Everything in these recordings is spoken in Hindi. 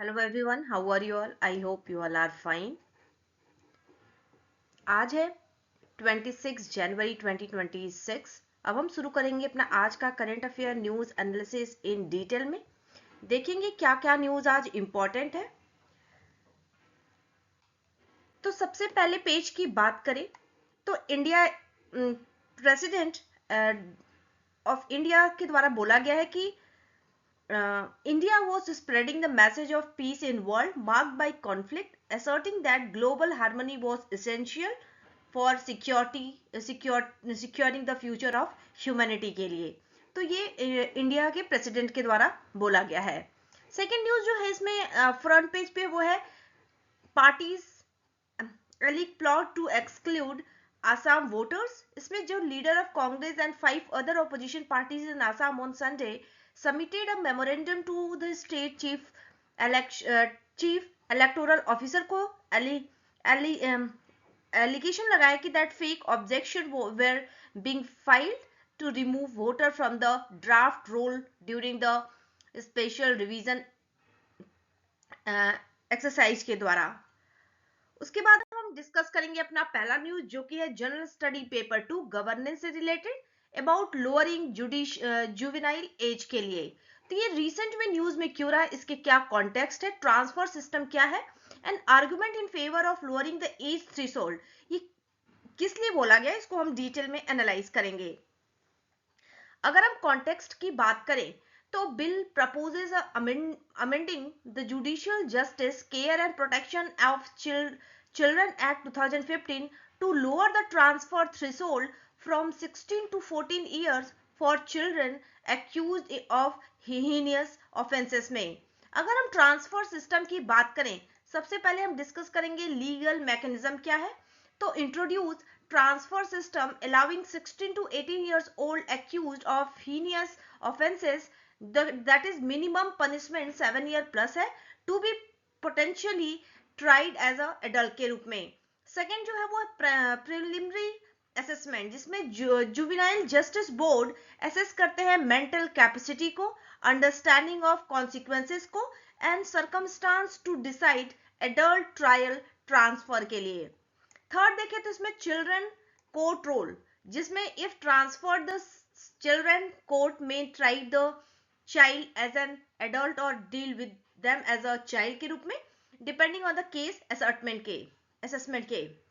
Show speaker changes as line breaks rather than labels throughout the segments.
Hello everyone, how are you all? I hope you all are fine. आज है 26 जनवरी 2026। अब हम शुरू करेंगे अपना आज का current affair news analysis in detail में। देखेंगे क्या क्या न्यूज आज इंपॉर्टेंट है। तो सबसे पहले पेज की बात करें तो इंडिया प्रेसिडेंट ऑफ इंडिया के द्वारा बोला गया है कि India was spreading the message of peace in world marked by conflict, asserting that global harmony was essential for securing the future of humanity के लिए। तो ये इंडिया के प्रेसिडेंट के द्वारा बोला गया है। सेकेंड न्यूज जो है इसमें फ्रंट पेज पे वो है parties plot to exclude Assam voters। इसमें जो leader of Congress and 5 other opposition parties in Assam on Sunday submitted a memorandum to the state chief electoral officer को allegation लगाया कि that fake objection were being filed to remove voter from the draft roll during the special revision exercise के द्वारा। उसके बाद हम डिस्कस करेंगे अपना पहला न्यूज जो कि है जनरल स्टडी पेपर 2 गवर्नेंस से related about lowering juvenile age के लिए। तो ये रिसेंट में न्यूज में क्यों रहा है, इसके क्या कॉन्टेक्स्ट है, ट्रांसफर सिस्टम क्या है and argument in favour of lowering the age threshold, ये किस लिए बोला गया, इसको हम डिटेल में एनालाइज करेंगे। अगर हम कॉन्टेक्स्ट की बात करें तो bill proposes amending the judicial justice care and protection of children act 2015 to lower the transfer threshold from 16 to 14 years for children accused of heinous offenses में। अगर हम ट्रांसफर सिस्टम की बात करें, सबसे पहले हम डिस्कस करेंगे लीगल मैकेनिज्म क्या है। तो introduce transfer system allowing 16 to 18 years old accused of heinous offenses, that is minimum punishment 7 year plus है, to be potentially tried as a adult के रूप में। सेकेंड जो है वो प्रिलिमिनरी असेसमेंट, जिसमें जुवेनाइल जस्टिस बोर्ड असेस करते हैं मेंटल कैपेसिटी को, अंडरस्टैंडिंग ऑफ कॉन्सिक्वेंसेस को and circumstance to decide adult trial transfer के लिए। थर्ड देखें तो इसमें चिल्ड्रन कोर्ट रोल, जिसमें if transfer the children court में try the child as an adult और deal with them as a child के रूप में, depending on the case assessment के।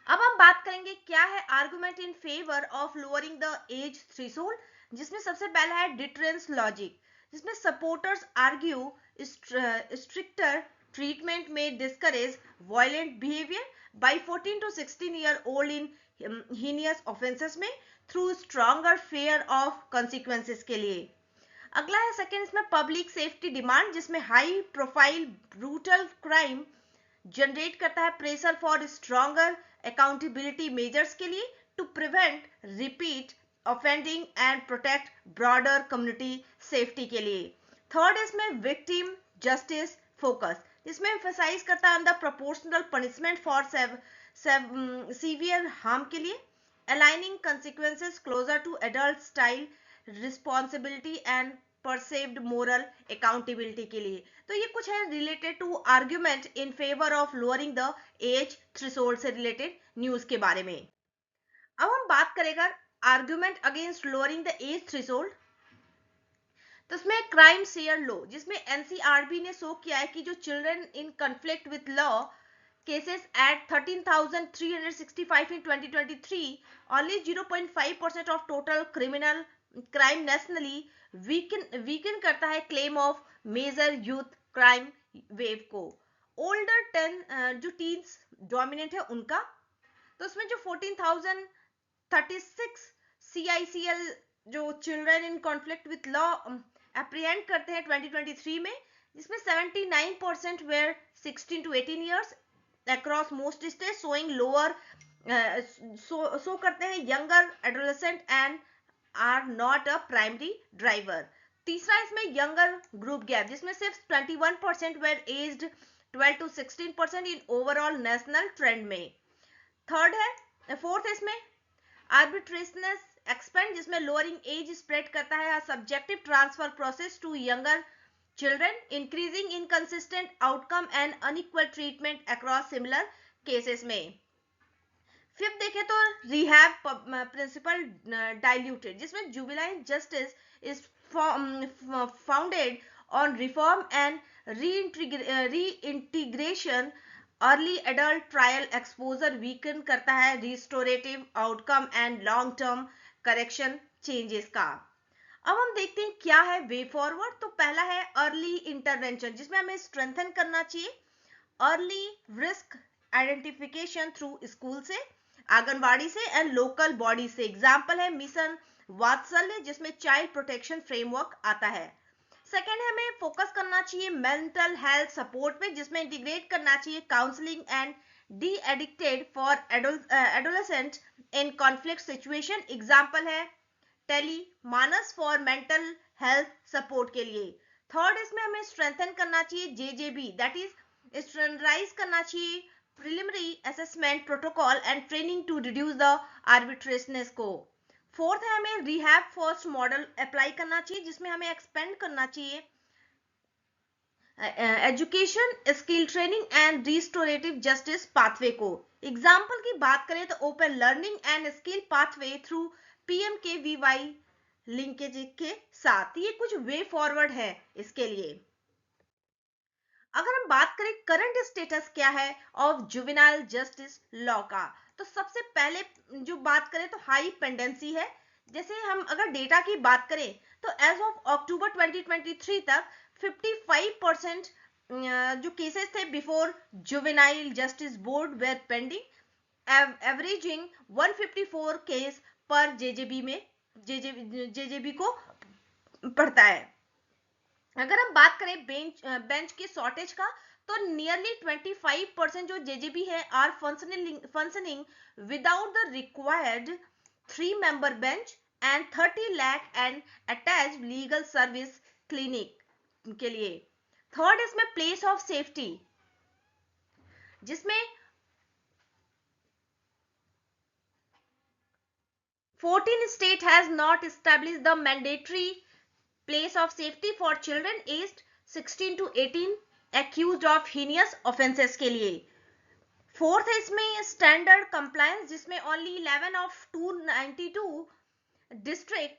अब हम बात करेंगे क्या है argument in favour of lowering the age threshold, जिसमें सबसे पहला है डिटरेंस लॉजिक, जिसमें सपोर्टर्स आर्ग्यू स्ट्रिक्टर ट्रीटमेंट में discourage violent behaviour by 14 to 16 year old in heinous offenses में through stronger fear of consequences के लिए। अगला है सेकेंड इसमें पब्लिक सेफ्टी डिमांड, जिसमें high profile brutal crime generate करता है pressure for stronger accountability measures के लिए to prevent repeat offending and protect broader community safety के लिए। थर्ड इसमें विक्टिम जस्टिस फोकस, इसमें एम्फसाइज करता है the proportional punishment for severe harm के लिए, aligning consequences closer to adult style responsibility and perceived moral accountability के लिए। तो ये कुछ है related to argument in favour of lowering the age threshold से रिलेटेड न्यूज के बारे में। अब हम बात करेंगे argument against lowering the age threshold. तो इसमें क्राइम शेयर लो, जिसमें एनसीआरबी ने शो किया है कि जो children in conflict with law cases at 13,365 in 2023, only 0.5% of total criminal crime nationally weaken करता है claim of major youth crime wave को। ओल्डर 10 जो टीन्स डोमिनेंट है उनका, तो उसमें जो 14,036 CICL जो children in conflict with law apprehend करते हैं 2023 में, जिसमें 79% were 16 to 18 years across most states, showing lower show करते हैं younger adolescent and are not a primary driver. तीसरा इसमें यंगर ग्रुप गैप, जिसमें सिर्फ 21% were aged 12 to 16% in overall national trend में। थर्ड है फोर्थ इसमें आर्बिट्रेशनेस एक्सपेंड, जिसमें लोअरिंग एज स्प्रेड करता है subjective transfer process to younger children, increasing inconsistent outcome and unequal treatment across similar cases में. फिफ्थ देखें तो रिहैब प्रिंसिपल डाइल्यूटेड, जिसमें juvenile justice is founded on reform and reintegration. Early adult trial exposure weaken करता है restorative outcome and long term correction changes का. अब हम देखते हैं क्या है वे फॉरवर्ड. तो पहला है अर्ली इंटरवेंशन, जिसमें हमें स्ट्रेंथन करना चाहिए early risk identification through school से, आंगनवाड़ी से एंड लोकल बॉडी से. एग्जाम्पल है मिशन वात्सल्य, जिसमें चाइल्ड प्रोटेक्शन फ्रेमवर्क आता है. सेकेंड है हमें फोकस करना चाहिए मेंटल हेल्थ सपोर्ट पे, जिसमें इंटीग्रेट करना चाहिए counselling and de addicted for adolescent in conflict situation. Example है tele Manas for mental health support के लिए. थर्ड इसमें हमें स्ट्रेंथन करना चाहिए जेजेबी, दैट इज स्टैंडर्डाइज करना चाहिए preliminary assessment protocol and training to reduce the arbitrariness को. फोर्थ है हमें रिहैब फर्स्ट मॉडल अप्लाई करना चाहिए, जिसमें हमें एक्सपेंड करना चाहिए education skill training and restorative justice pathway को. एग्जाम्पल की बात करें तो open learning and skill pathway through PMKVY linkage के साथ. ये कुछ वे फॉरवर्ड है इसके लिए. अगर हम बात करें करंट स्टेटस क्या है ऑफ जुवेनाइल जस्टिस लॉ का, तो सबसे पहले जो बात करें तो हाई पेंडेंसी है. जैसे हम अगर डेटा की बात करें तो एज ऑफ अक्टूबर 2023 तक 55% जो केसेस थे before juvenile justice board were pending, averaging 154 case पर जेजेबी में जेजेबी को पड़ता है. अगर हम बात करें बेंच के शॉर्टेज का, तो नियरली 25% जो जेजेबी है are functioning without the required 3-member bench and 30 lakh and attached legal service clinic के लिए. थर्ड इसमें प्लेस ऑफ सेफ्टी, जिसमें 14 state has not established the mandatory place of safety for children aged 16 to 18 accused of heinous offenses के लिए. फोर्थ है इसमें स्टैंडर्ड कंप्लायंस, जिसमें only 11 of 292 district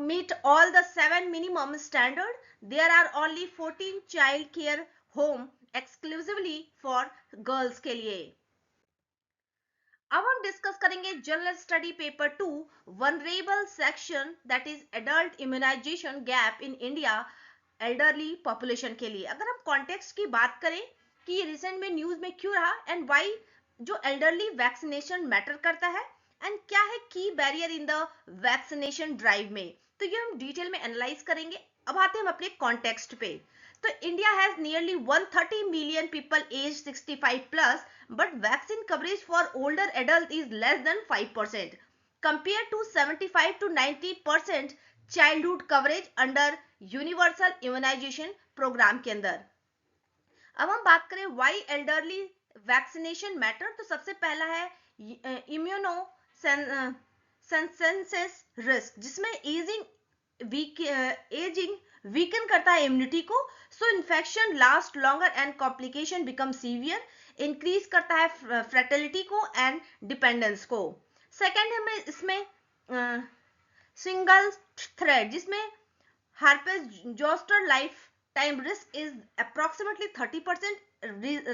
meet all the 7 minimum standard. There are only 14 child care home exclusively for girls के लिए. अब हम डिस्कस करेंगे general study paper 2 vulnerable section, that is adult immunisation gap in India elderly population के लिए. अगर हम कॉन्टेक्स्ट की बात करें कि ये रिसेंट में न्यूज में क्यों रहा एंड व्हाई जो एल्डरली वैक्सीनेशन मैटर करता है एंड क्या है की barrier in the vaccination drive में, तो ये हम डिटेल में एनालाइज करेंगे. अब आते हैं हम अपने कॉन्टेक्स्ट पे. तो India has nearly 130 million people aged 65 plus, but vaccine coverage for older adult is less than 5% compared to 75 to 90% childhood coverage under universal immunization program के अंदर. अब हम बात करें why elderly vaccination matter, तो सबसे पहला है इम्यूनो सेंसेस रिस्क, जिसमें एजिंग वीकन करता है इम्यूनिटी को, so infection last longer and complication become severe, increase करता है फर्टिलिटी को एंड डिपेंडेंस को. सेकेंड है इसमें सिंगल थ्रेड, जिसमें herpes zoster life time risk is approximately 30%,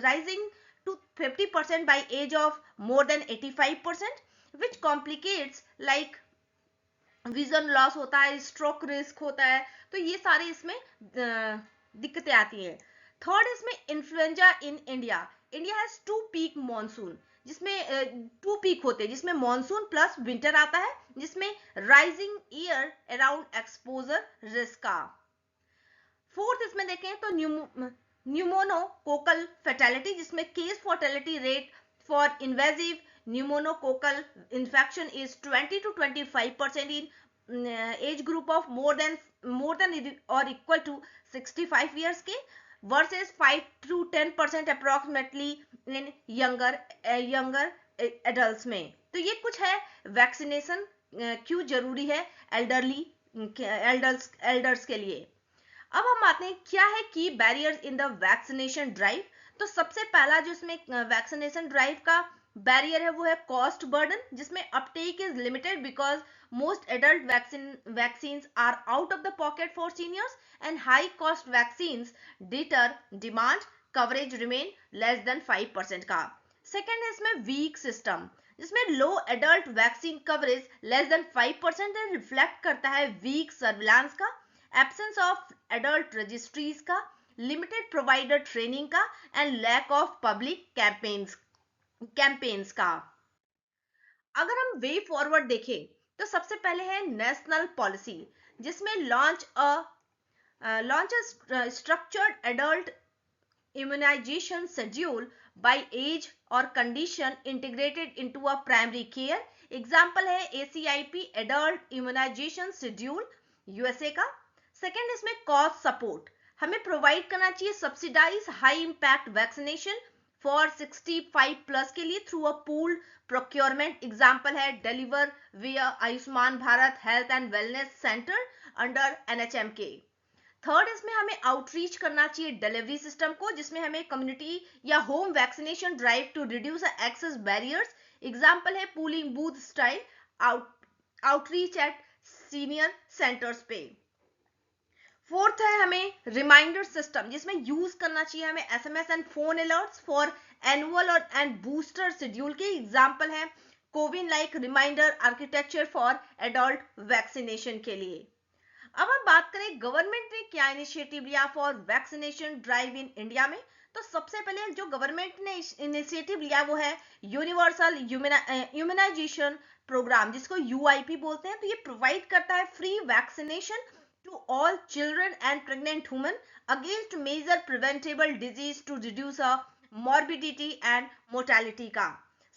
rising to 50% by age of more than 85%, which complicates like vision loss होता है, स्ट्रोक रिस्क होता है, तो ये सारे इसमें दिक्कतें आती हैं. थर्ड इसमें influenza in India. India has 2 peak monsoon, जिसमें 2 peak होते हैं, जिसमें मॉनसून प्लस विंटर आता है, जिसमें rising year around exposure risk का. फोर्थ इसमें देखें तो न्यूमोनोकोकल फैटेलिटी, जिसमें case fertility rate for invasive pneumococcal infection is 20 to 25% in age group of more than or equal to 65 years के, versus 5 to 10% approximately in younger adults में. तो ये कुछ है वैक्सीनेशन क्यों जरूरी है एल्डर्स के लिए. अब हम आते हैं क्या है की barriers in the vaccination drive. तो सबसे पहला जो इसमें वैक्सीनेशन ड्राइव का बैरियर है वो है कॉस्ट बर्डन, जिसमें uptake is limited because most adult vaccines are out of the pocket for seniors and high cost vaccines deter demand, coverage remain less than 5% का। सेकेंड है इसमें वीक सिस्टम, जिसमें low adult vaccine coverage less than 5% reflect करता है वीक सर्विलांस का, एब्सेंस ऑफ एडल्ट रजिस्ट्रीज का, लिमिटेड प्रोवाइडर ट्रेनिंग का and lack of public campaigns का। अगर हम वे फॉरवर्ड देखें तो सबसे पहले है नेशनल पॉलिसी, जिसमें launch a structured adult immunization schedule by age और condition integrated into a primary care। Example है ACIP adult immunization schedule USA का। सेकेंड इसमें कॉस्ट सपोर्ट, हमें प्रोवाइड करना चाहिए subsidise high impact vaccination for 65 plus के लिए through a pooled procurement. Example है deliver via Ayushman Bharat health and wellness centre under NHMK। Third इसमें हमें आउटरीच करना चाहिए डिलीवरी सिस्टम को, जिसमें हमें कम्युनिटी या home vaccination drive to reduce access barriers. Example है polling booth style outreach at senior centres पे। फोर्थ है हमें रिमाइंडर सिस्टम, जिसमें यूज करना चाहिए हमें SMS and phone alerts for annual और एंड बूस्टर शेड्यूल के। एग्जाम्पल है CoWIN like reminder architecture for adult vaccination के लिए। अब हम बात करें गवर्नमेंट ने क्या इनिशिएटिव लिया for vaccination drive in India में। तो सबसे पहले जो गवर्नमेंट ने इनिशिएटिव लिया वो है यूनिवर्सल इम्यूनाइजेशन प्रोग्राम, जिसको UIP बोलते हैं। तो ये प्रोवाइड करता है free vaccination to all children and pregnant women against major preventable disease to reduce morbidity and mortality का।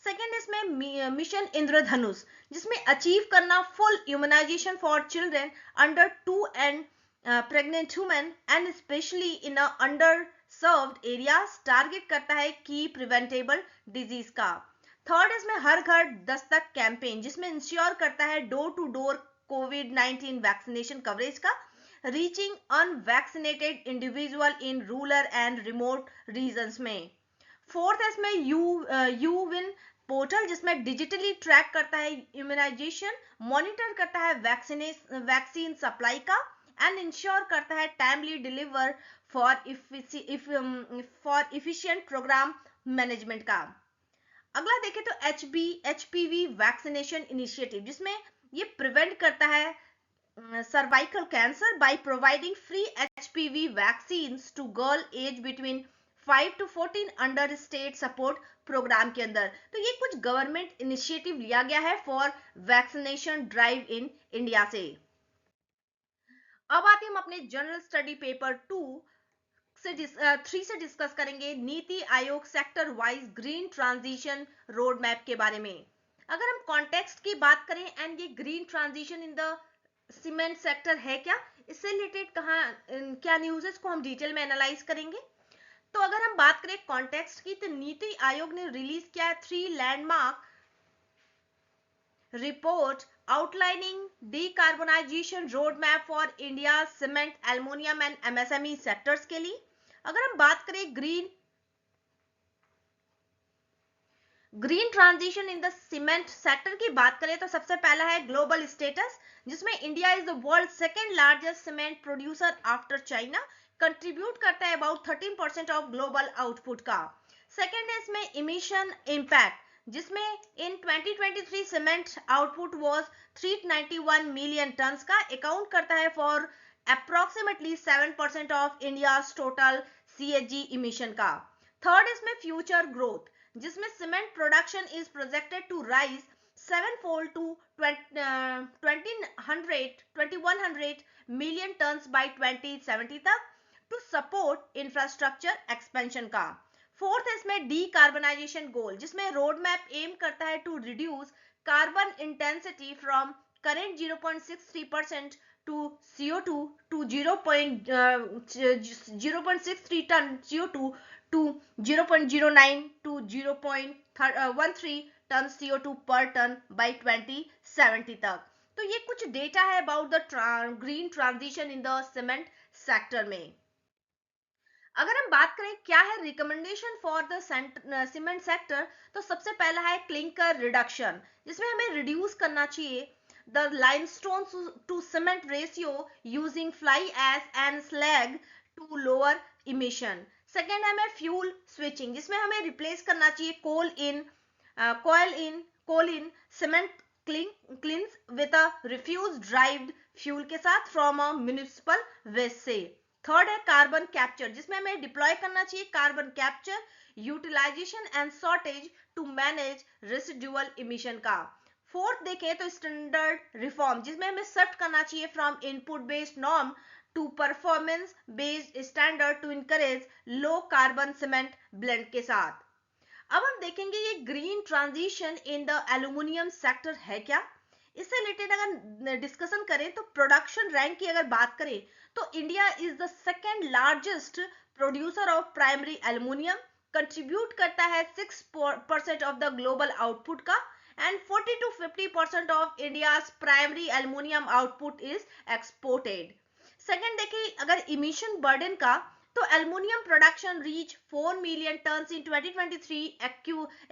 सेकेंड इसमें मिशन इंद्रधनुष, जिसमें अचीव करना full immunisation for children under 2 and pregnant women and specially in under served areas, target करता है की प्रिवेंटेबल डिजीज का। थर्ड इसमें हर घर दस्तक कैंपेन, जिसमें इंश्योर करता है door to door COVID-19 vaccination coverage का, reaching unvaccinated individual in rural and remote regions में। फोर्थ है इसमें यूविन पोर्टल, जिसमें डिजिटली ट्रैक करता है इम्यूनाइजेशन, मॉनिटर करता है वैक्सीन सप्लाई का एंड इंश्योर करता है timely deliver for efficient programme management का। अगला देखें तो HPV वैक्सीनेशन इनिशिएटिव, जिसमें ये प्रिवेंट करता है cervical cancer by providing free HPV vaccines to girl age between 5 to 14 under state support programme के अंदर। तो ये कुछ गवर्नमेंट इनिशिएटिव लिया गया है for vaccination drive in India से। अब आते हम अपने जनरल स्टडी पेपर 3 से डिस्कस करेंगे NITI Aayog sector wise green transition road map के बारे में। अगर हम कॉन्टेक्स्ट की बात करें एंड ये green transition in the cement sector है क्या, इससे रिलेटेड क्या न्यूज है, इसको हम डिटेल में एनालाइज करेंगे। तो अगर हम बात करें कॉन्टेक्स्ट की, तो नीति आयोग ने रिलीज किया है 3 landmark report outlining decarbonisation road map for India cement aluminium and MSME sectors के लिए। अगर हम बात करें green transition in the cement sector की बात करें तो सबसे पहला है ग्लोबल स्टेटस, जिसमें India is the world second largest cement producer after China, contribute करता है अबाउट 13% ऑफ ग्लोबल आउटपुट का। सेकेंड है इसमें इमिशन इम्पैक्ट, जिसमें इन 2023 cement output was 391 million tonnes का, अकाउंट करता है for approximately 7% of India's total CHG emission का। थर्ड इसमें फ्यूचर ग्रोथ, जिसमें cement production is projected to rise 7-fold to 2100 million tonnes by 2070 तक टू सपोर्ट इंफ्रास्ट्रक्चर एक्सपेंशन का। फोर्थ इसमें डीकार्बोनाइजेशन गोल, जिसमें रोड मैप एम करता है to reduce carbon intensity from current 0.63% to CO2 to 0.63 ton CO2 to 0.09 to 0.13 ton CO2 पर टन by 2070 तक। तो ये कुछ डेटा है about the green transition in the cement sector में। अगर हम बात करें क्या है recommendation for the cement sector, तो सबसे पहला है क्लिंकर रिडक्शन, जिसमें हमें रिड्यूस करना चाहिए the limestone to cement ratio using fly ash and slag to lower emission. Second है हमें फ्यूल स्विचिंग, जिसमें हमें रिप्लेस करना चाहिए coal in cement kilns with a refuse derived fuel के साथ फ्रॉम अ म्यूनिसिपल वेस्ट से। थर्ड है कार्बन कैप्चर, जिसमें हमें डिप्लॉय करना चाहिए carbon capture utilisation and shortage to manage residual emission का। फोर्थ देखें तो स्टैंडर्ड रिफॉर्म, जिसमें हमें शिफ्ट करना चाहिए from input based norm to performance based standard to encourage low carbon cement blend के साथ। अब हम देखेंगे ये green transition in the aluminium sector है क्या। इससे रिलेटेड अगर डिस्कशन करें तो प्रोडक्शन रैंक की अगर बात करें तो India is the second largest producer of primary aluminium, contribute करता है 6% ऑफ द ग्लोबल आउटपुट का, and 40 to 50% of India's primary aluminium output is exported. Second देखिए अगर इमिशन बर्डन का, तो aluminium production reach 4 million turns in 2023,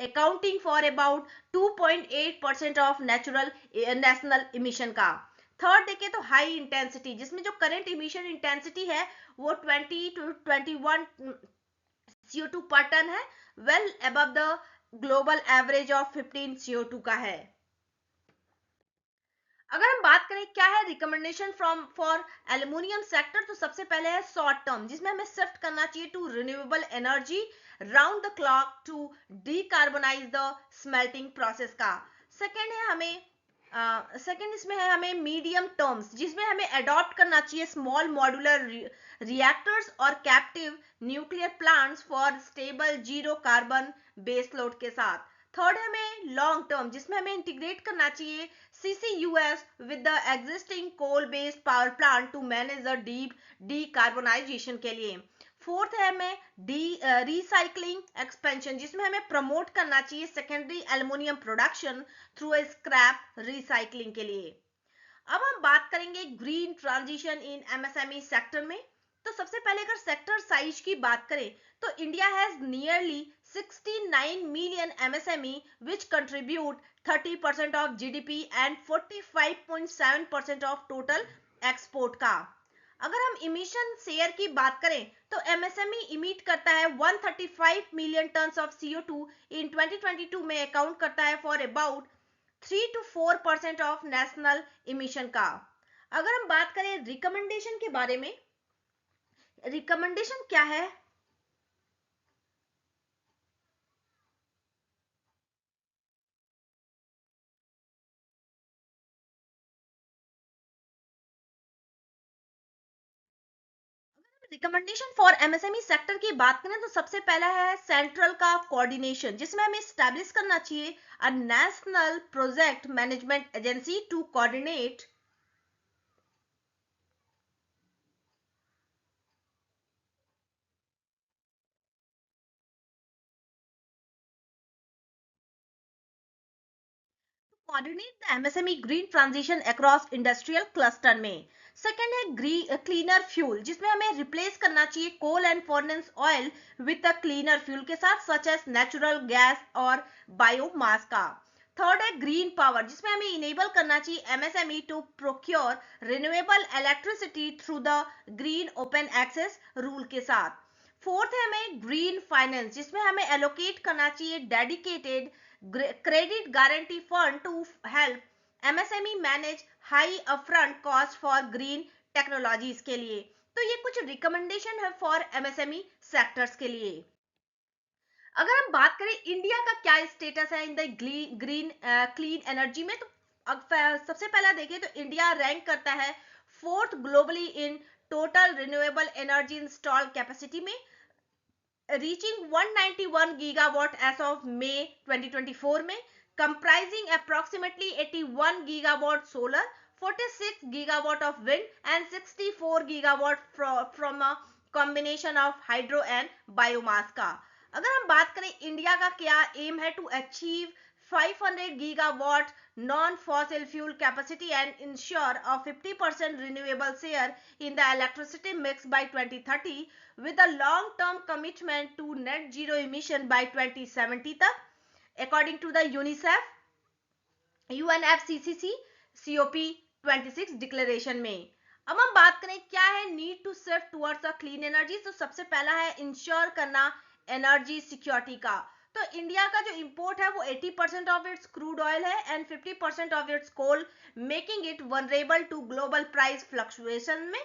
accounting for about 2.8% of national emission का। थर्ड देखें तो हाई इंटेंसिटी, जिसमें जो करंट इमिशन इंटेंसिटी है वो 20 to 21 CO2 पर टन है, well above the global average of 15 CO2 का है। अगर हम बात करें क्या है recommendation from for aluminium sector, तो सबसे पहले है शॉर्ट टर्म, जिसमें हमें शिफ्ट करना चाहिए to renewable energy round the clock to decarbonise the smelting process का। सेकेंड है हमें इसमें है हमें मीडियम टर्म्स, जिसमें हमें अडॉप्ट करना चाहिए स्मॉल मॉड्यूलर रिएक्टर्स और captive nuclear plants for stable zero carbon base load के साथ। थर्ड है हमें लॉन्ग टर्म, जिसमें हमें इंटीग्रेट करना चाहिए CCUS with the existing coal-based power plant to manage the decarbonization के लिए। फोर्थ है हमें रिसाइकलिंग एक्सपेंशन, जिसमें हमें प्रमोट करना चाहिए secondary aluminium production through a scrap recycling के लिए। अब हम बात करेंगे ग्रीन ट्रांजिशन इन MSME सेक्टर में। तो सबसे पहले अगर सेक्टर साइज की बात करें तो India has nearly 69 million MSME which contribute 30% of GDP and 45.7% of total export का। अगर हम इमिशन शेयर की बात करें तो MSME इमिट करता है 135 million tons of CO2 इन 2022 में, अकाउंट करता है for about 3 to 4% of national emission का। अगर हम बात करें रिकमेंडेशन के बारे में, रिकमेंडेशन क्या है। रिकमेंडेशन फॉर MSME सेक्टर की बात करें तो सबसे पहला है सेंट्रल का कोऑर्डिनेशन, जिसमें हमें स्टैब्लिश करना चाहिए a national project management agency to coordinate the MSME green transition across industrial cluster में। सेकेंड है क्लीनर फ्यूल, जिसमें हमें रिप्लेस करना चाहिए coal and furnace oil with a cleaner fuel के साथ सच एज नेचुरल गैस और बायोमास का। थर्ड है ग्रीन पावर, जिसमें हमें इनेबल करना चाहिए MSME to procure renewable electricity through the green open access rule के साथ। फोर्थ है हमें ग्रीन फाइनेंस, जिसमें हमें एलोकेट करना चाहिए dedicated credit guarantee fund to help MSME manage high upfront cost for green technologies के लिए। तो ये कुछ रिकमेंडेशन है फॉर MSME सेक्टर्स के लिए। अगर हम बात करें इंडिया का क्या स्टेटस है in the green clean energy में, तो सबसे पहला देखें तो इंडिया रैंक करता है fourth globally in total renewable energy install capacity में, reaching 191 gigawatt as of May 2024 में, comprising approximately 81 gigawatt solar, 46 gigawatt of wind and 64 gigawatt from a combination of hydro and biomass का। अगर हम बात करें इंडिया का क्या एम है to achieve 500 gigawatt non-fossil fuel capacity and ensure a 50% renewable share in the electricity mix by 2030 with a long-term commitment to net zero emission by 2070 तक, according to the UNICEF UNFCCC COP26 declaration में। अब हम बात करें क्या है need to shift towards a clean energy. तो सबसे पहला है इंश्योर करना एनर्जी सिक्योरिटी का। तो इंडिया का जो इंपोर्ट है वो 80% ऑफ इट्स क्रूड ऑयल है and 50% of its coal, making it vulnerable to global price fluctuation में।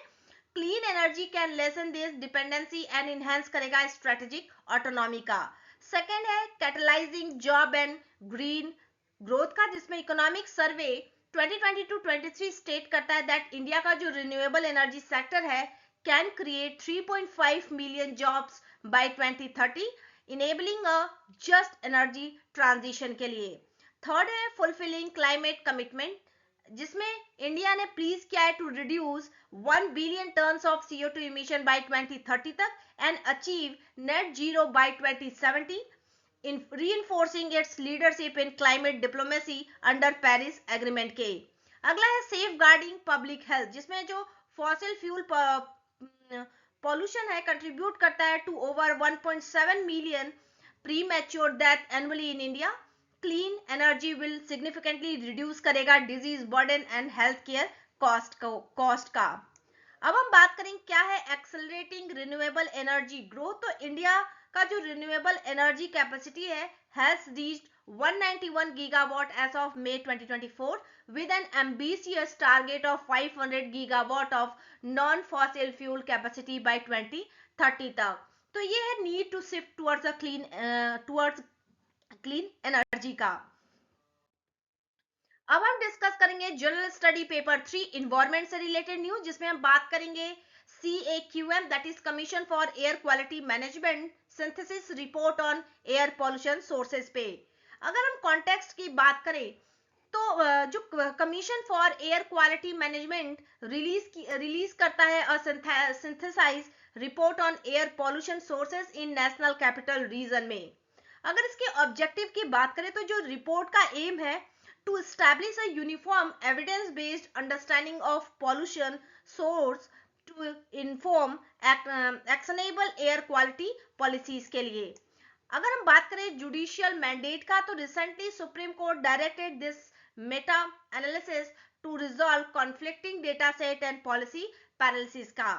Clean energy can lessen this dependency and enhance करेगा स्ट्रेटेजिक ऑटोनॉमी का। सेकेंड है catalysing job and green growth का, जिसमें इकोनॉमिक सर्वे 2022-23 स्टेट करता है दैट इंडिया का जो रिन्यूएबल एनर्जी सेक्टर है can create 3.5 million jobs by 2030 enabling a just energy transition के लिए। थर्ड है फुलफिलिंग क्लाइमेट कमिटमेंट, जिसमें इंडिया ने प्लीज किया है to reduce 1 billion tons of CO2 emission by 2030 तक and achieve net zero by 2070 in reinforcing its leadership in climate diplomacy under Paris Agreement के। अगला है safeguarding public health, जिसमें जो fossil fuel pollution है contribute करता है to over 1.7 million premature death annually in India। Clean energy will significantly reduce करेगा disease burden and health care cost का। अब हम बात करें क्या है एक्सेलरेटिंग रिन्यूएबल एनर्जी ग्रोथ। तो इंडिया का जो रिन्यूएबल एनर्जी कैपेसिटी है has reached 191 gigawatt as of May 2024 with an ambitious target of 500 gigawatt of non-fossil fuel capacity by 2030 तक। तो ये है need to shift towards clean energy का। अब हम डिस्कस करेंगे जनरल स्टडी पेपर 3 इन्वायरमेंट से रिलेटेड न्यूज, जिसमें हम बात करेंगे CAQM that is commission for air quality management synthesis report on air pollution sources पे। अगर हम कॉन्टेक्स्ट की बात करें तो जो commission for air quality management release करता है synthesize report on air pollution sources in national capital region में। अगर इसके ऑब्जेक्टिव की बात करें तो जो रिपोर्ट का एम है to establish a uniform evidence-based understanding of pollution source to inform actionable air quality policies के लिए। अगर हम बात करें जुडिशियल मैंडेट का तो recently supreme court directed this meta analysis to resolve conflicting data set and policy paralysis का।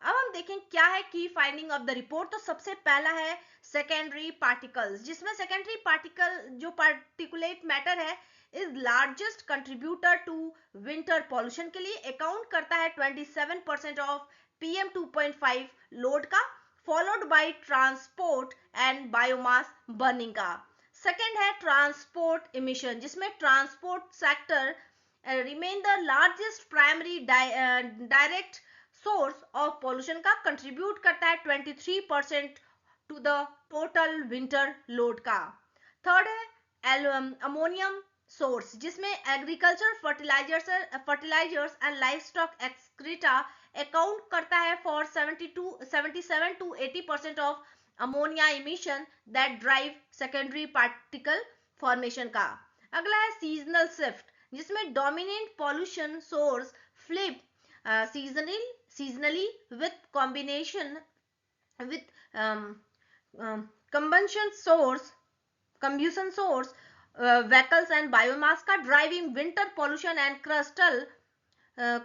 अब हम देखें क्या है की फाइंडिंग ऑफ द रिपोर्ट। तो सबसे पहला है सेकेंडरी पार्टिकल्स, जिसमें सेकेंडरी पार्टिकल जो पार्टिकुलेट मैटर है is largest contributor to winter pollution के लिए, अकाउंट करता है 27% ऑफ PM 2.5 लोड का, followed by transport and biomass burning का। सेकेंड है ट्रांसपोर्ट इमिशन, जिसमें transport sector remain the largest primary direct source of pollution का, कंट्रीब्यूट करता है 23% to the total winter load का। थर्ड है अमोनियम सोर्स, जिसमें agriculture fertilisers and life stock excreta account करता है for 77 to 80% of ammonia emission that drive secondary particle formation का। अगला है सीजनल शिफ्ट, जिसमें dominant pollution source flip seasonally with combination with combustion source vehicles and biomass का, driving winter pollution and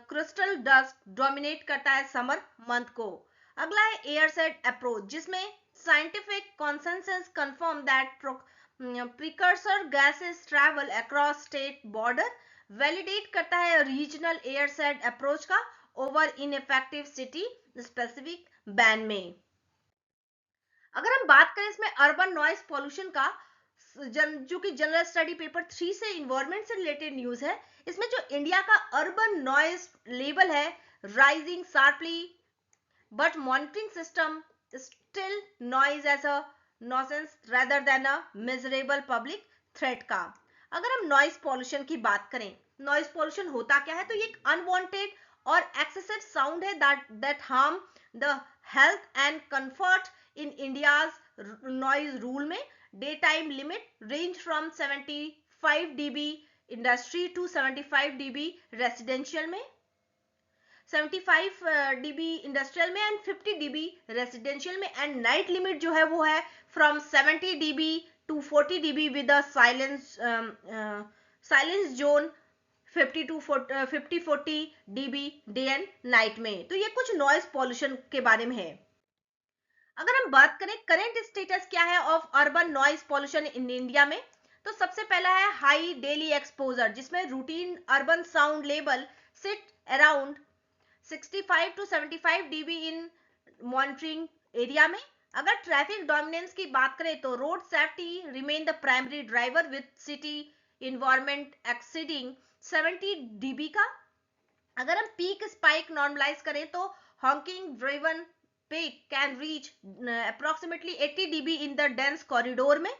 crystal dust dominate करता है समर मंथ को। अगला है एयर सेट अप्रोच, जिसमें scientific consensus confirm that precursor gases travel across state border, validate करता है रीजनल एयर सेट अप्रोच का over ineffective city specific ban में। अगर हम बात करें इसमें अर्बन नॉइज पॉल्यूशन का, जो कि जनरल स्टडी पेपर 3 से इन्वायरमेंट से रिलेटेड न्यूज है, इसमें जो इंडिया का अर्बन नॉइज लेवल है rising sharply but monitoring system still noise as a nuisance rather than a measurable public threat का। अगर हम नॉइज पॉल्यूशन की बात करें, नॉइज पॉल्यूशन होता क्या है, तो ये एक अनवांटेड और एक्सेसिव साउंड है that harm the health and comfort in India's noise rule में day time limit range from 75 dB industry to 75 dB residential में, 75 dB इंडस्ट्रियल में एंड 50 dB रेसिडेंशियल में, एंड नाइट लिमिट जो है वो है from 70 dB to 40 dB with a silence zone 50-40 dB day and night में। तो ये कुछ नॉइज पॉल्यूशन के बारे में है। अगर हम बात करें करंट स्टेटस क्या है of urban noise pollution in India में, तो सबसे पहला है हाई डेली एक्सपोजर, जिसमें routine urban sound level seat around 65 to 75 dB in monitoring area में। अगर ट्रैफिक डोमिनेंस की बात करें तो road safety remain the primary driver with city environment exceeding 70 dB का। अगर हम पीक स्पाइक नॉर्मलाइज करें तो honking driven peak can reach approximately 80 dB in the dense corridor में।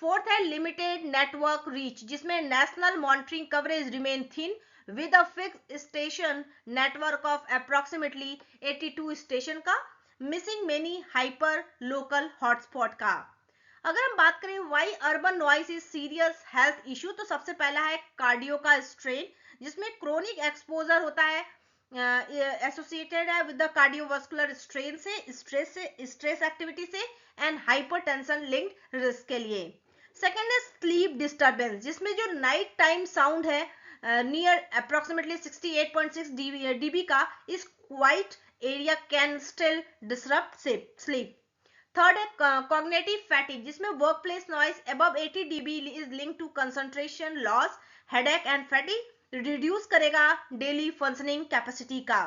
फोर्थ है लिमिटेड नेटवर्क रीच, जिसमें national monitoring coverage remain thin with a fixed station network of approximately 82 station का, missing many hyper local hotspot का। अगर हम बात करें why urban noise is serious health issue, तो सबसे पहला है कार्डियो का स्ट्रेन, जिसमें क्रोनिक एक्सपोजर होता है एसोसिएटेड है विद द कार्डियोवास्कुलर स्ट्रेन से, स्ट्रेस एक्टिविटी से एंड हाइपरटेंशन लिंक्ड रिस्क के लिए। सेकेंड है स्लीप डिस्टर्बेंस, जिसमें जो नाइट टाइम साउंड है near approximately 68.6 dB का, is quiet area can still disrupt sleep. Third है cognitive fatigue, जिसमें workplace noise above 80 dB is linked to concentration loss, headache and fatigue, reduce करेगा daily functioning capacity का।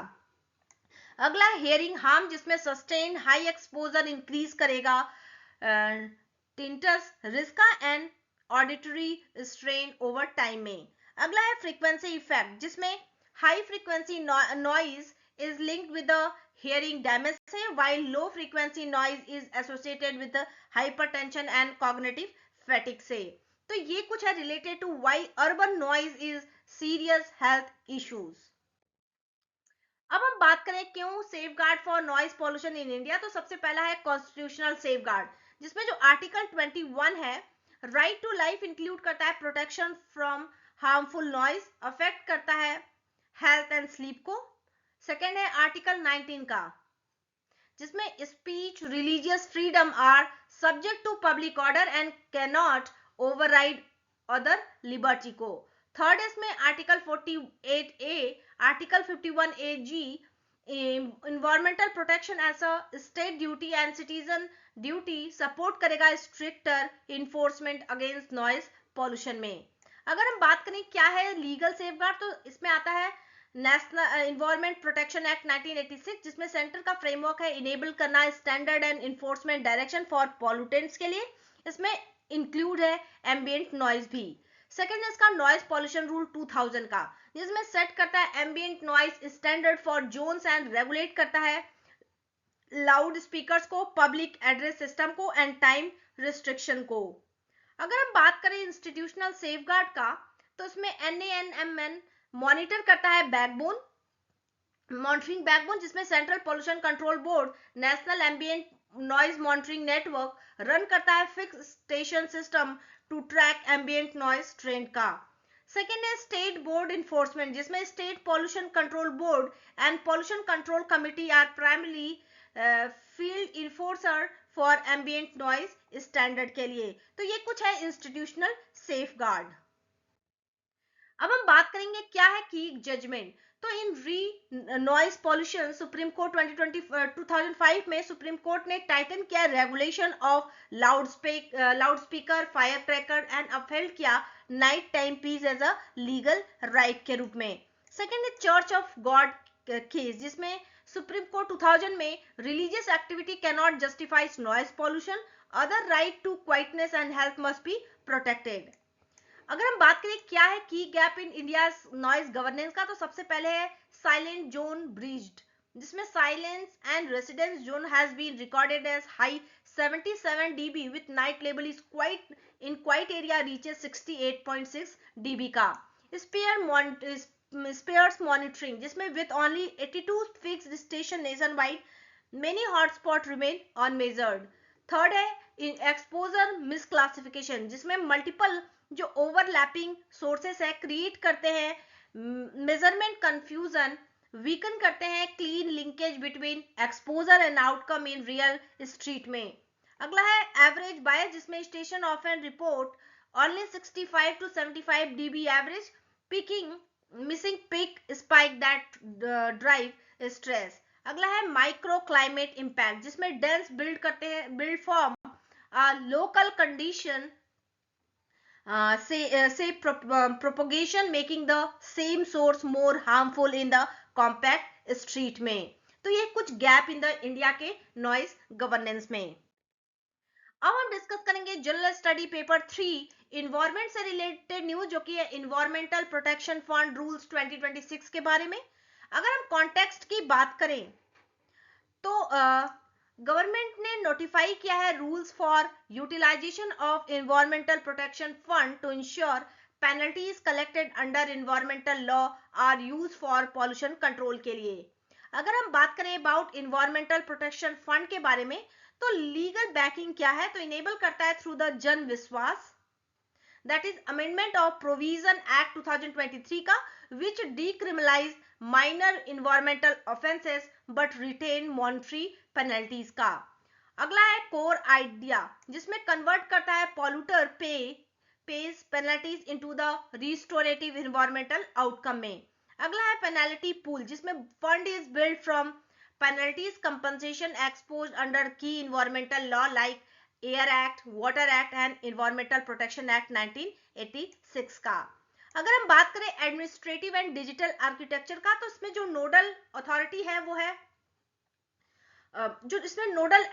अगला hearing harm, जिसमें sustained high exposure increase करेगा tinnitus risk का and auditory strain over time में। अगला है फ्रीक्वेंसी इफेक्ट, जिसमें high frequency noise is linked with the hearing damage से, while low frequency noise is associated with hypertension and cognitive fatigue से। तो ये कुछ है related to why urban noise is serious health issues. अब हम बात करें क्यों safeguard for noise pollution in India, तो सबसे पहला है कॉन्स्टिट्यूशनल सेफगार्ड, जिसमें जो आर्टिकल 21 है राइट टू लाइफ इंक्लूड करता है protection from harmful noise, affect करता है हेल्थ एंड स्लीप को। सेकेंड है आर्टिकल 19 का, जिसमें speech religious freedom are subject to public order and can not override other liberty को। थर्ड है इसमें article 48A, article 51AG environmental protection as a state duty and citizen duty, support करेगा stricter enforcement against noise pollution में। अगर हम बात करें क्या है लीगल सेफगार्ड, तो इसमें आता है नेशनल एनवायरनमेंट प्रोटेक्शन एक्ट 1986, जिसमें सेंटर का फ्रेमवर्क है इनेबल करना standard and enforcement direction for pollutants के लिए, इसमें इंक्लूड है एम्बिएंट नॉइज भी। सेकेंड है इसका नॉइज पॉल्यूशन रूल 2000 का, जिसमें सेट करता है ambient noise standard for zones and regulate करता है लाउड स्पीकर्स को, पब्लिक एड्रेस सिस्टम को एंड टाइम रिस्ट्रिक्शन को। अगर हम बात करें इंस्टीट्यूशनल सेफगार्ड का, तो उसमें NANMN मॉनिटर करता है बैकबोन मॉनिटरिंग बैकबोन, जिसमें central pollution control board national ambient noise monitoring network run करता है fix station system to track ambient noise trend का। सेकेंड है स्टेट बोर्ड इन्फोर्समेंट, जिसमें state pollution control board and pollution control committee are primary field enforcer for ambient noise standard के लिए। तो ये कुछ है इंस्टीट्यूशनल सेफगार्ड। अब हम बात करेंगे क्या है की जजमेंट, तो इन री नॉइज पॉल्यूशन सुप्रीम कोर्ट 2005 में सुप्रीम कोर्ट ने टाइटन किया regulation of loud speaker, fire cracker and upheld किया night time peace as a legal right के रूप में। सेकेंड है चर्च ऑफ गॉड केस, जिसमें सुप्रीम कोर्ट 2000 में religious activity can not justify noise pollution, other right to quietness and health must be protected. अगर हम बात करें क्या है की gap in India noise governance का, तो सबसे पहले है साइलेंट जोन ब्रीच्ड, जिसमें silence and residence zone has been recorded as high 77 dB with night level is quiet in quiet area reaches 68.6 dB का। स्पेयर्स मॉनिटरिंग, जिसमें with only 82 fixed station nationwide many hotspot remain unmeasured. Third है एक्सपोजर मिसक्लासिफिकेशन, जिसमें मल्टीपल जो ओवरलैपिंग सोर्सेस है क्रिएट करते हैं मेजरमेंट कंफ्यूजन, वीकन करते हैं clean linkage between exposure and outcome in real street में। अगला है एवरेज बायस, जिसमें station often report only 65 to 75 dB average peaking missing peak spike that drive stress. अगला है माइक्रो क्लाइमेट इम्पैक्ट, जिसमें डेंस बिल्ड करते हैं build form local condition say propagation making the same source more harmful in the compact street में। तो ये कुछ गैप इन द इंडिया के नॉइज गवर्नेंस में। अब हम डिस्कस करेंगे जनरल स्टडी पेपर 3 इन्वायरमेंट से रिलेटेड न्यूज, जो कि है इन्वायरमेंटल प्रोटेक्शन फंड रूल्स 2026 के बारे में। अगर हम कॉन्टेक्स्ट की बात करें तो गवर्नमेंट ने नोटिफाई किया है rules for utilization of environmental protection fund to ensure penalties collected under environmental law are use for pollution control के लिए। अगर हम बात करें अबाउट एनवायरमेंटल प्रोटेक्शन फंड के बारे में, तो लीगल बैकिंग क्या है, तो इनेबल करता है थ्रू द जन विश्वास, that is amendment of provision act 2023 का, which decriminalize minor environmental offenses but retain monetary penalties का। अगला है कोर आइडिया, जिसमें कन्वर्ट करता है polluter pays penalties into the restorative environmental outcome में। अगला है पेनल्टी पूल, जिसमें fund is build from penalties compensation exposed under की environmental law like air act, water act and environmental protection act 1986 का। अगर हम बात करें एडमिनिस्ट्रेटिव एंड डिजिटल आर्किटेक्चर का, तो इसमें जो नोडल अथॉरिटी है वो है जो इसमें नोडल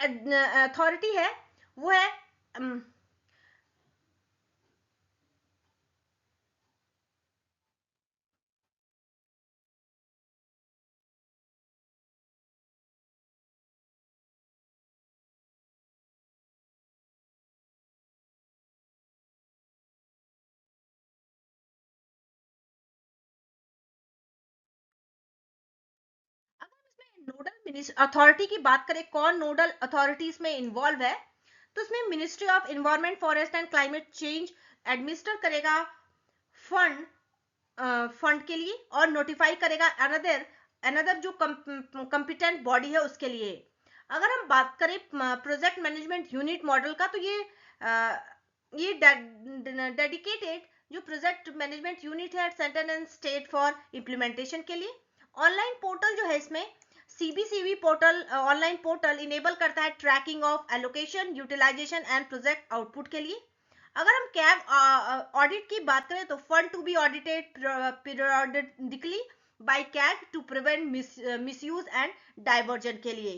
अथॉरिटी है वो है नोडल अथॉरिटी की बात करें कौन नोडल अथॉरिटीज में इन्वॉल्व है, तो इसमें ministry of environment forest and climate change administer करेगा फंड के लिए और नोटिफाई करेगा अनदर जो कंपिटेंट बॉडी है उसके लिए। अगर हम बात करें प्रोजेक्ट मैनेजमेंट यूनिट मॉडल का, तो ये डेडिकेटेड जो प्रोजेक्ट मैनेजमेंट यूनिट है central and state for implementation के लिए। ऑनलाइन पोर्टल जो है इसमें CBCB portal online portal enable करता है tracking of allocation, utilization and project output के लिए। अगर हम कैग ऑडिट की बात करें तो fund to be audited periodically by CAG to prevent misuse and diversion के लिए।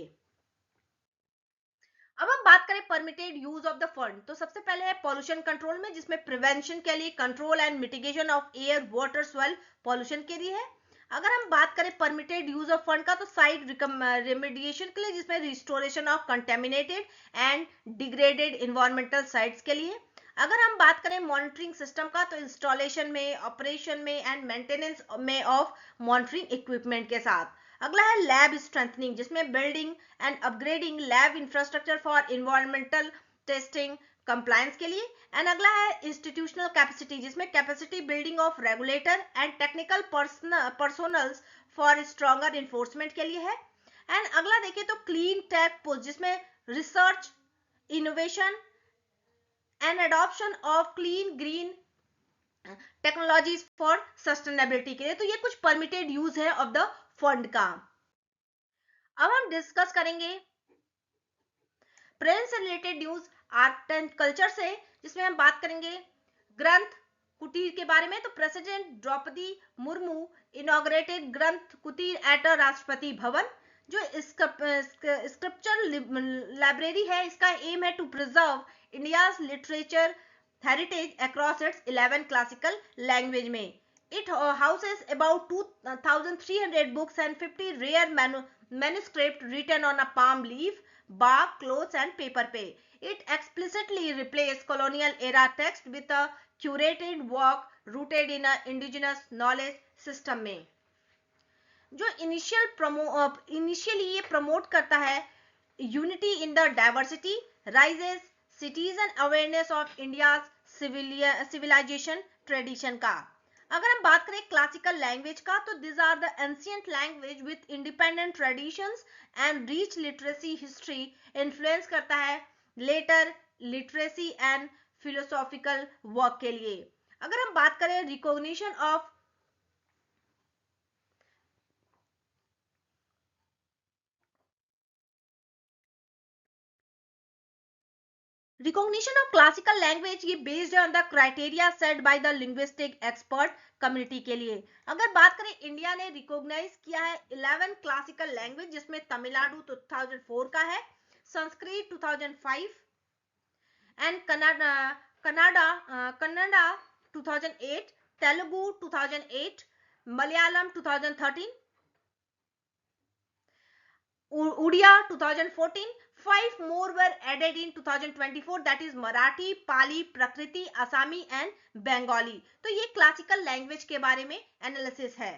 अब हम बात करें permitted use of the fund, तो सबसे पहले है पॉल्यूशन कंट्रोल में, जिसमें प्रिवेंशन के लिए control and mitigation of air water soil pollution के लिए है। अगर हम बात करें परमिटेड यूज ऑफ फंड का, तो साइट रेमेडिएशन के लिए, जिसमें restoration of contaminated and degraded environmental sites के लिए। अगर हम बात करें मॉनिटरिंग सिस्टम का, तो इंस्टॉलेशन में, ऑपरेशन में एंड मेंटेनेंस में ऑफ मॉनिटरिंग इक्विपमेंट के साथ। अगला है लैब स्ट्रेंथनिंग, जिसमें building and upgrading lab infrastructure for environmental testing compliance के लिए। एंड अगला है इंस्टीट्यूशनल कैपेसिटी, जिसमें capacity building of regulator and technical personnels for stronger enforcement के लिए है। एंड अगला देखिए तो क्लीन टेक पोस्ट, जिसमें research, innovation and adoption of clean green technologies for sustainability के लिए। तो ये कुछ परमिटेड यूज है ऑफ द फंड का। अब हम डिस्कस करेंगे प्रेजेंट से related news art and culture से, जिसमें हम बात करेंगे ग्रंथ कुटीर के बारे में। तो प्रेसिडेंट द्रौपदी मुर्मू इनॉग्रेटेड ग्रंथ कुटीर एट राष्ट्रपति भवन। जो स्क्रिप्चर लाइब्रेरी है, इसका एम है to preserve India's literature heritage across its 11 classical language में। It houses about 2,300 books and 50 rare manuscripts written on a palm leaf, bark, cloth and paper पे. It explicitly replaced colonial era text with a curated work rooted in a indigenous knowledge system में। जो इनिशियली ये प्रमोट करता है unity in the diversity, raises citizen awareness of India civilization tradition का। अगर हम बात करें क्लासिकल लैंग्वेज का, तो this are the ancient language with independent traditions and rich literacy history, influence करता है later literacy and philosophical work के लिए। अगर हम बात करें recognition of Recognition of classical language ये based on the criteria set by the linguistic expert community के लिए। अगर बात करें, इंडिया ने रिकॉग्नाइज किया है 11 क्लासिकल लैंग्वेज, जिसमें तमिलनाडु 2004 का है, Sanskrit 2005 and Kannada 2008, Telugu 2008, Malayalam 2013, Udiya 2014, 5 more were added in 2024, that is Marathi, Pali, Prakriti, Asami and Bengali। तो ये क्लासिकल लैंग्वेज के बारे में एनालिसिस है।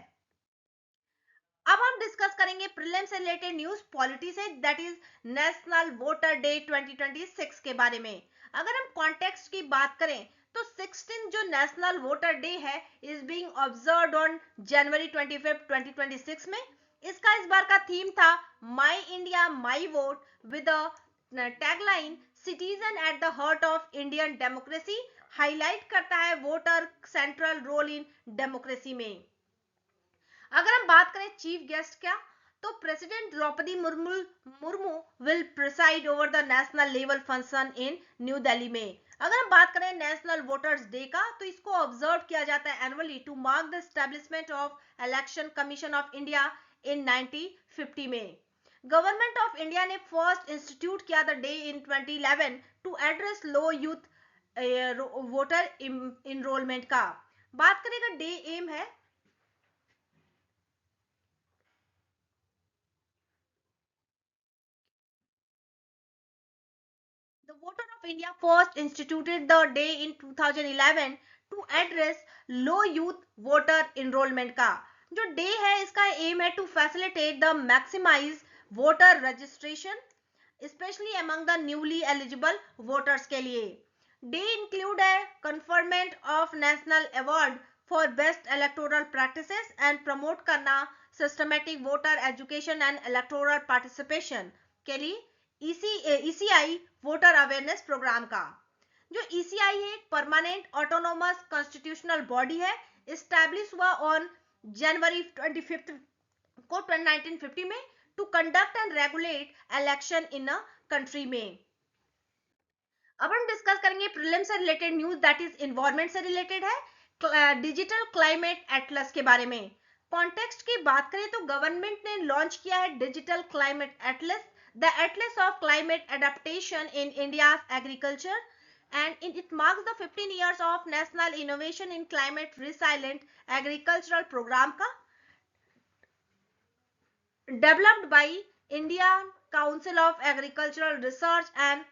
अब हम डिस्कस करेंगे प्रीलिम्स से रिलेटेड न्यूज पॉलिटी से, that is national voter day 2026 के बारे में। अगर हम कॉन्टेक्स्ट की बात करें, तो 16 जो नेशनल वोटर डे है is being observed on January 25, 2026 में। इसका इस बार का थीम था my India my vote with tagline citizen at the heart of Indian democracy, highlight करता है voter central role in democracy में। अगर हम बात करें चीफ गेस्ट क्या, तो president Droupadi Murmu will preside over the national level function in New Delhi में। अगर हम बात करें नेशनल वोटर्स डे का, तो इसको ऑब्जर्व किया जाता है annually to mark the establishment of election commission of India in 1950 में। गवर्नमेंट ऑफ इंडिया ने फर्स्ट इंस्टीट्यूट किया the day in 2011 to address low youth voter enrolment का। बात करेगा डे एम है, the voter of India first instituted the day in 2011 to address low youth voter enrollment का। जो डे है इसका एम है to facilitate the maximise voter registration specially among the newly eligible voters के लिए। डे इंक्लूड है conferment of national award for best electoral practices and promote करना systematic voter education and electoral participation के लिए ईसीआई वोटर अवेयरनेस प्रोग्राम का। जो ईसीआई है एक परमानेंट ऑटोनोमस कॉन्स्टिट्यूशनल बॉडी है, एस्टैब्लिश हुआ ऑन जनवरी 25 को 1950 में to conduct and regulate election in a country में। अब हम डिस्कस करेंगे प्रीलिम से related news, that is environment से रिलेटेड है, डिजिटल क्लाइमेट एटलस के बारे में। कॉन्टेक्स्ट की बात करें तो गवर्नमेंट ने लॉन्च किया है digital climate Atlas, the Atlas of Climate Adaptation in India's Agriculture, and it marks the 15 years of National Innovation in Climate Resilient Agricultural Program का, developed by Indian Council of Agricultural Research and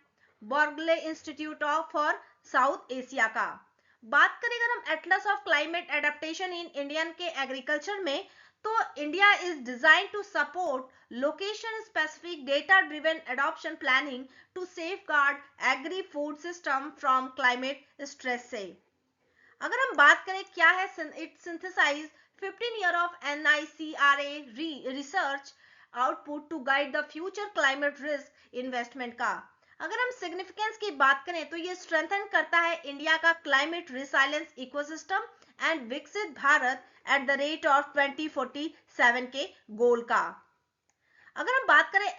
Berkeley Institute for South Asia का। बात करें अगर हम atlas of climate adaptation in Indian के एग्रीकल्चर में, तो India is design to support location specific data driven adoption planning to safeguard agri food system from climate stress से। अगर हम बात करें क्या है, it synthesize 15 year of NICRA research output to guide the future climate risk investment का। अगर हम सिग्निफिकेंस की बात करें तो ये स्ट्रेंथन करता है इंडिया का क्लाइमेट रिसाइलेंस इकोसिस्टम एंड विकसित Bharat at the rate of 2047 के गोल का। अगर हम बात करें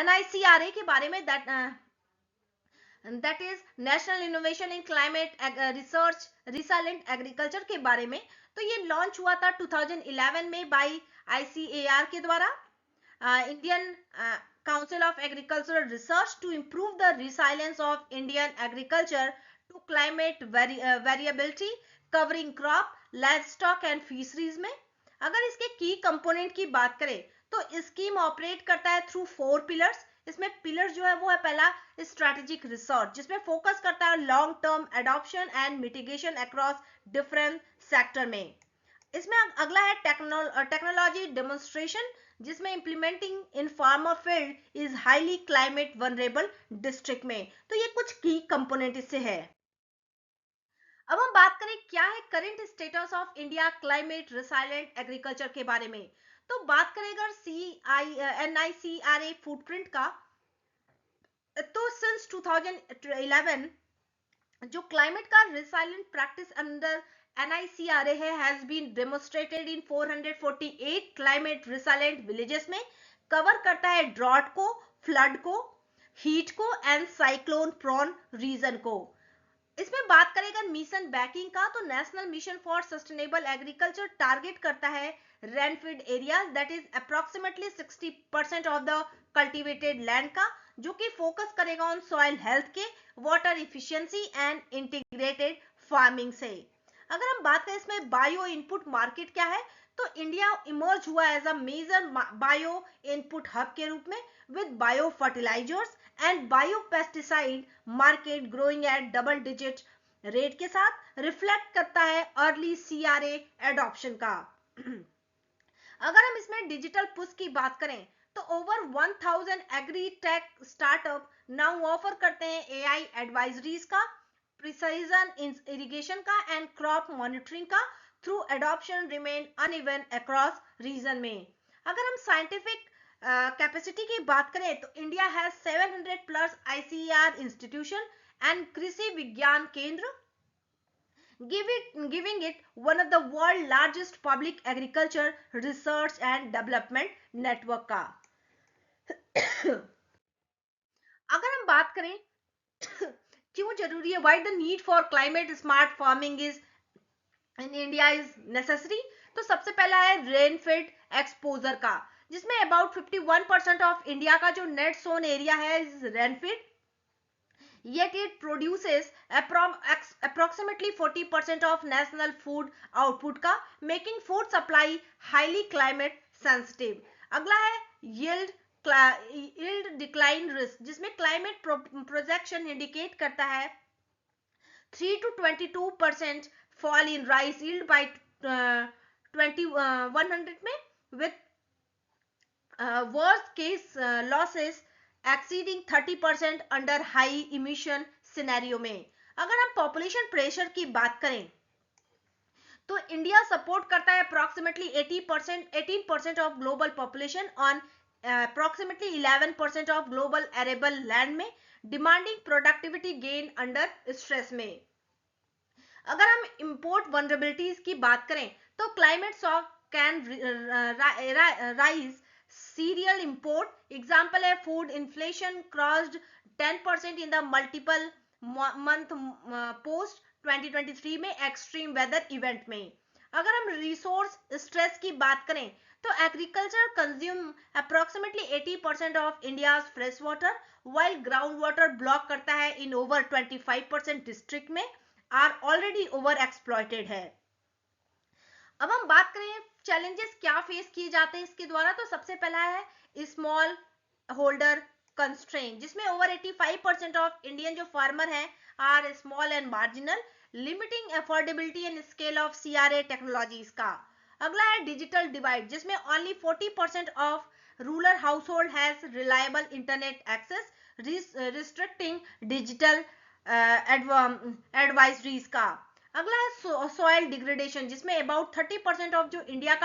NICRA के बारे में, that is national innovation in climate research resilient agriculture के बारे में, तो ये लॉन्च हुआ था 2011 में बाय ICAR के द्वारा, Indian Council of Agricultural Research to improve the resilience of Indian agriculture to climate variability covering crop, livestock and fisheries में। अगर इसके की कंपोनेंट की बात करें तो स्कीम ऑपरेट करता है थ्रू 4 पिलर्स। इसमें पिलर जो है वो है पहला स्ट्रेटेजिक रिसर्च, जिसमें फोकस करता है long term adoption and mitigation across different sector में। इसमें अगला है टेक्नोलॉजी डेमोन्स्ट्रेशन, जिसमें implementing in farmer field is highly climate vulnerable district में। तो ये कुछ की कंपोनेंट इससे है। अब हम बात करें क्या है current status of India climate resilient agriculture के बारे में। तो बात करें अगर NICRA फुटप्रिंट का, तो सिंस 2011 जो क्लाइमेट का resilient practice under NICRA has been demonstrated in 448 climate resilient villages में, कवर करता है ड्रॉट को, फ्लड को, हीट को एंड साइक्लोन प्रोन रीजन को। इसमें बात करें अगर मिशन बैकिंग का, तो national mission for sustainable agriculture target करता है rainfed area that is approximately 60% of the cultivated land का, जो कि फोकस करेगा ऑन सॉइल हेल्थ के, water efficiency and integrated farming से। अगर हम बात करें इसमें बायो इनपुट मार्केट क्या है, तो इंडिया इमर्ज हुआ as a major bio input hub के रूप में with bio fertilizers and biopesticide market growing at double digit rate के साथ, रिफ्लेक्ट करता है अर्ली CRA एडॉप्शन का। अगर हम इसमें डिजिटल पुश की बात करें, तो over 1000 agri tech startup now offer करते हैं AI एडवाइजरीज का, प्रिसाइजन इरिगेशन का एंड क्रॉप मॉनिटरिंग का, through adoption remain uneven across region में। अगर हम साइंटिफिक कैपेसिटी की बात करें, तो India has 700 plus ICAR institution and Krishi Vigyan केंद्र, giving it one of the world largest public agriculture research and development network का। अगर हम बात करें क्यों जरूरी है, why the need for climate smart farming is in India is necessary, तो सबसे पहला है रेनफीड एक्सपोजर का, जिसमें अबाउट 51% ऑफ इंडिया का जो नेट सोन एरिया है is रेनफीड, yet it produces approximately 40% of national food output का, making food supply highly climate sensitive। अगला है yield decline risk, जिसमें climate projection indicate करता है 3 to 22% fall in rice yield by 2100 में, with worst case losses exceeding 30% under high emission scenario में। अगर हम पॉपुलेशन प्रेशर की बात करें, तो इंडिया सपोर्ट करता है approximately 18% of global population on approximately 11% of global arable land में, demanding productivity gain under stress में। अगर हम इंपोर्ट वनरेबिलिटीज की बात करें, तो climate shock can rise cereal import, example है food inflation crossed 10% in the multiple month post 2023 में extreme weather event में। अगर हम resource stress की बात करें, तो agriculture consume approximately 80% of India's fresh water, while ground water block करता है in over 25% district में, are already over exploited है। अब हम बात करें चैलेंजेस क्या फेस किए जाते हैं इसके द्वारा, तो सबसे पहला है स्मॉल होल्डर कंस्ट्रेंट, जिसमें ओवर 85% ऑफ इंडियन जो फार्मर हैं are small and marginal, limiting affordability and scale of CRA technologies का। अगला है डिजिटल डिवाइड, जिसमें only 40% of rural household has reliable internet access, restricting digital advisories का। अगला है सॉइल डिग्रेडेशन, जिसमें अबाउट 30% ऑफ जो इंडिया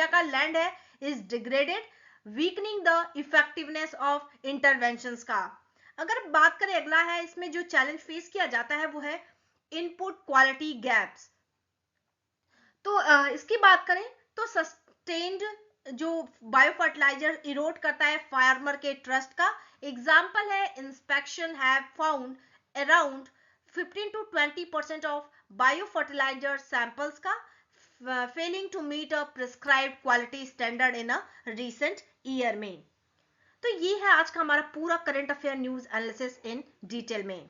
का लैंड है is degraded, weakening the effectiveness of interventions का। अगर बात करें अगला है इसमें जो चैलेंज फेस किया जाता है वो है इनपुट क्वालिटी गैप्स। तो इसकी बात करें तो सस्टेन्ड जो बायो फर्टिलाइजर इरोड करता है फार्मर के ट्रस्ट का, एग्जाम्पल है inspection have found around 15 to 20% of biofertiliser samples का failing to meet a prescribed quality standard in a recent year में। तो ये है आज का हमारा पूरा current affair news analysis in detail में।